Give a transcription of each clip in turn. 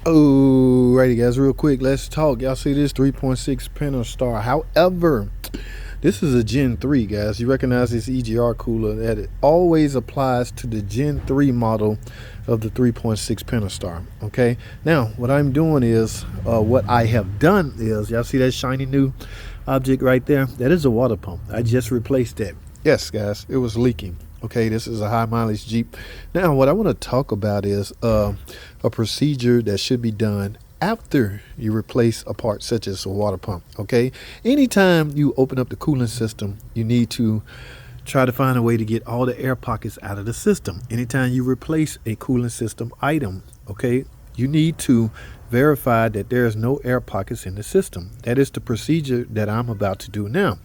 Alrighty guys, real quick, let's talk. Y'all see this 3.6 Pentastar. However, this is a Gen 3, guys. You recognize this EGR cooler that it always applies to the Gen 3 model of the 3.6 Pentastar. Okay, now what I'm doing is, what I have done is, y'all see that shiny new object right there? That is a water pump. I just replaced that. Yes, guys, it was leaking. Okay, this is a high mileage Jeep. Now, what I want to talk about is a procedure that should be done after you replace a part such as a water pump. Okay, anytime you open up the cooling system, you need to try to find a way to get all the air pockets out of the system. Anytime you replace a cooling system item, okay, you need to verify that there is no air pockets in the system. That is the procedure that I'm about to do now.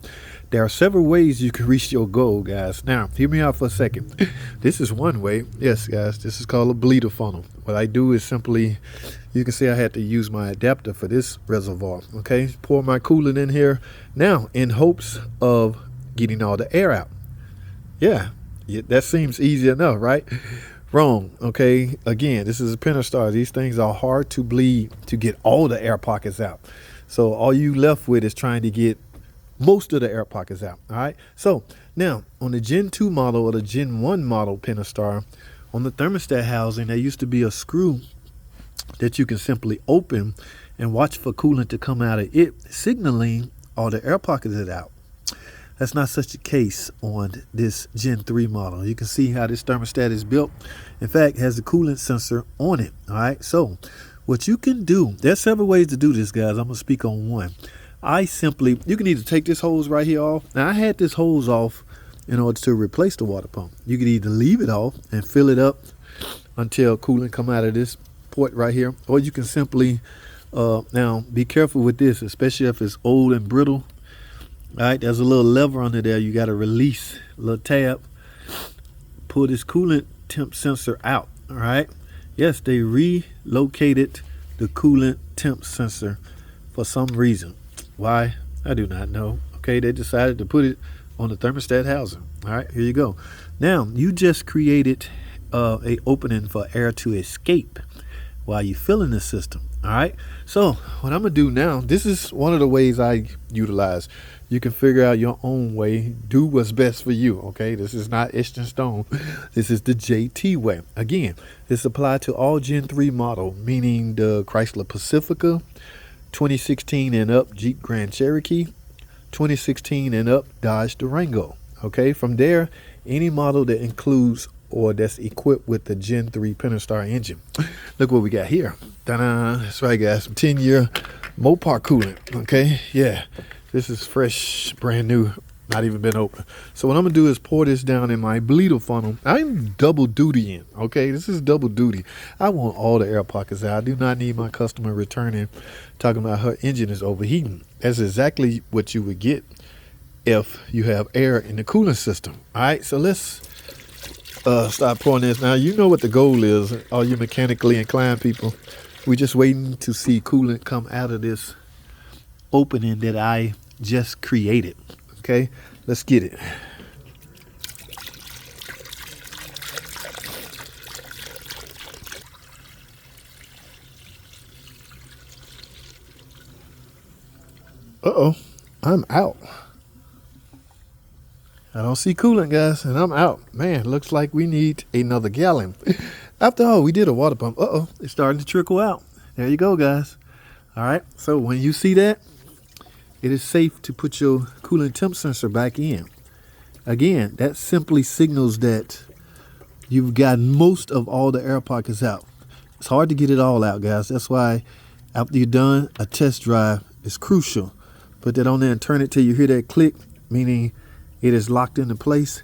There are several ways you can reach your goal, guys. Now, hear me out for a second. This is one way. Yes, guys, this is called a bleeder funnel. What I do is simply, you can see I had to use my adapter for this reservoir. Okay, pour my coolant in here now in hopes of getting all the air out. Yeah, that seems easy enough, right? Wrong. Okay, again, this is a Pentastar. These things are hard to bleed to get all the air pockets out. So all you left with is trying to get most of the air pockets out. All right, so now on the Gen 2 model or the Gen 1 model Pentastar, on the thermostat housing, there used to be a screw that you can simply open and watch for coolant to come out of it, signaling all the air pockets are out. That's not such a case on this Gen 3 model. You can see how this thermostat is built. In fact, it has a coolant sensor on it. All right, so what you can do, there's several ways to do this, guys. I'm gonna speak on one. You can either take this hose right here off. Now, I had this hose off in order to replace the water pump. You could either leave it off and fill it up until coolant come out of this port right here, or you can simply, now be careful with this, especially if it's old and brittle. All right, there's a little lever under there. You got to release a little tab, pull this coolant temp sensor out. All right, yes, they relocated the coolant temp sensor for some reason. Why? I do not know. Okay, they decided to put it on the thermostat housing. All right, here you go. Now, you just created a opening for air to escape while you're filling the system. All right, so what I'm gonna do now, this is one of the ways I utilize. You can figure out your own way, do what's best for you. Okay, this is not etched in stone. This is the JT way. Again, this applied to all Gen 3 model, meaning the Chrysler Pacifica, 2016 and up Jeep Grand Cherokee, 2016 and up Dodge Durango. Okay, from there, any model that includes or that's equipped with the Gen 3 Pentastar engine. Look what we got here. Ta-da! That's right, guys. Some 10-year Mopar coolant. Okay, yeah, this is fresh, brand new, not even been open. So what I'm gonna do is pour this down in my bleeder funnel. I'm double dutying. Okay, this is double duty. I want all the air pockets out. I do not need my customer returning talking about her engine is overheating. That's exactly what you would get if you have air in the cooling system. All right, so let's start pouring this. Now, you know what the goal is, all you mechanically inclined people. We're just waiting to see coolant come out of this opening that I just created. Okay, let's get it. Uh-oh, I'm out. I don't see coolant, guys, and I'm out. Man, looks like we need another gallon. After all, we did a water pump. Uh-oh, it's starting to trickle out. There you go, guys. All right, so when you see that, it is safe to put your coolant temp sensor back in. Again, that simply signals that you've gotten most of all the air pockets out. It's hard to get it all out, guys. That's why after you're done, a test drive is crucial. Put that on there and turn it till you hear that click, meaning it is locked into place.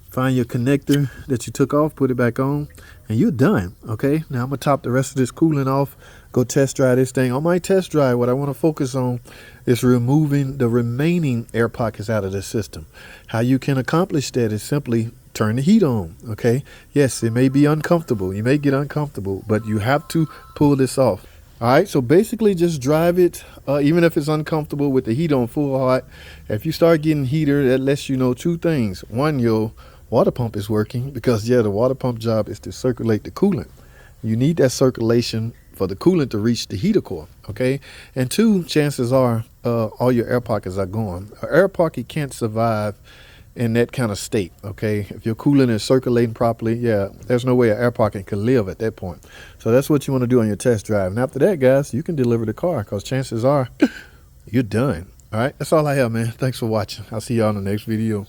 Find your connector that you took off, put it back on, and you're done. Okay, now I'm gonna top the rest of this coolant off, go test drive this thing. On my test drive, what I want to focus on is removing the remaining air pockets out of the system. How you can accomplish that is simply turn the heat on. Okay, yes, it may be uncomfortable, you may get uncomfortable, but you have to pull this off. All right, so basically just drive it, even if it's uncomfortable, with the heat on full hot. If you start getting heater, that lets you know two things. One, your water pump is working, because yeah, the water pump job is to circulate the coolant. You need that circulation for the coolant to reach the heater core, okay? And two, chances are all your air pockets are gone. An air pocket can't survive in that kind of state, okay? If your coolant is circulating properly, yeah, there's no way an air pocket can live at that point. So that's what you want to do on your test drive. And after that, guys, you can deliver the car, because chances are you're done. All right, that's all I have, man. Thanks for watching. I'll see y'all in the next video.